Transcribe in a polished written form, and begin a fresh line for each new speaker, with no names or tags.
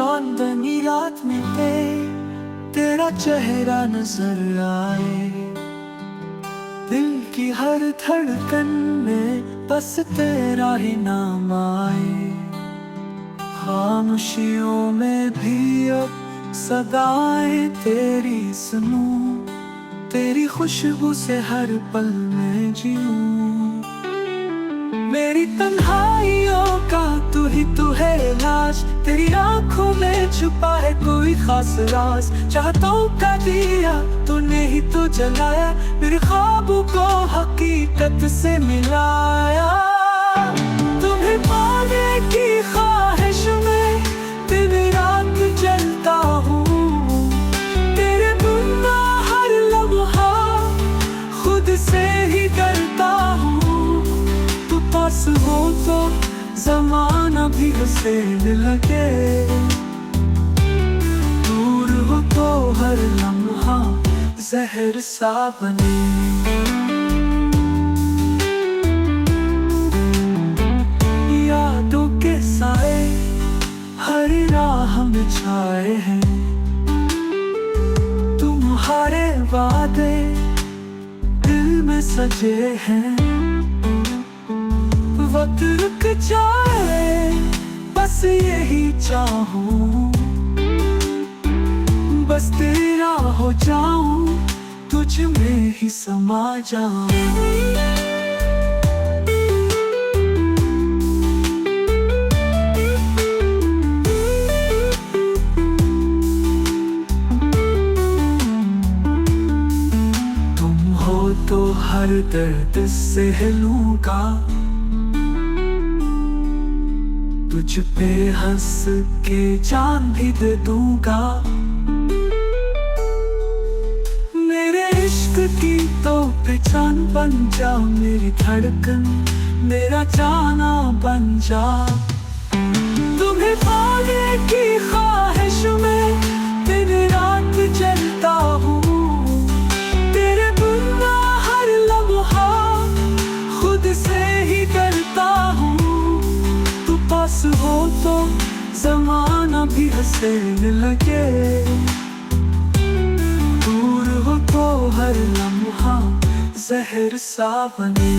चांदनी रात में तेरा चेहरा नजर आए। दिल की हर धड़कन में बस तेरा ही नाम आए। खामोशियों में भी अब सदाएं तेरी सुनूं, तेरी खुशबू से हर पल में जीऊं। मेरी तन्हाइयों का तू ही तू है इलाज, तेरी आंखों में छुपा है कोई खास राज। चाहतों का दिया तूने ही तो जलाया, मेरे ख्वाबों को हकीकत से मिलाया। तुम्हें पाने की ख्वाहिश में दिन रात जलता हूँ, तेरे बिना हर लम्हा खुद से ही डरता हूँ। तू पास हो तो ज़माना भी हंसने लगे, दूर हो तो हर लम्हा जहर सा बने। यादों के साए हर राह में छाए हैं, तुम्हारे वादे दिल में सजे हैं। वक्त रुक जाए बस यही चाहूं, बस तेरा हो जाऊं, तुझ में ही समा जाऊं। तो हर दर्द सह लूंगा, तुझ पे हंस के जान भी दे दूंगा। मेरे इश्क की तो पहचान बन जा, मेरी धड़कन मेरा जाना बन जा। तुम्हें पाने की ख्वाहिश में दिन रात जलता हूँ, तेरे बिना हर लम्हा खुद से ही डरता हूँ। तू पास हो तो ज़माना भी हंसने लगे, दूर हो तो हर लम्हा जहर सा बने।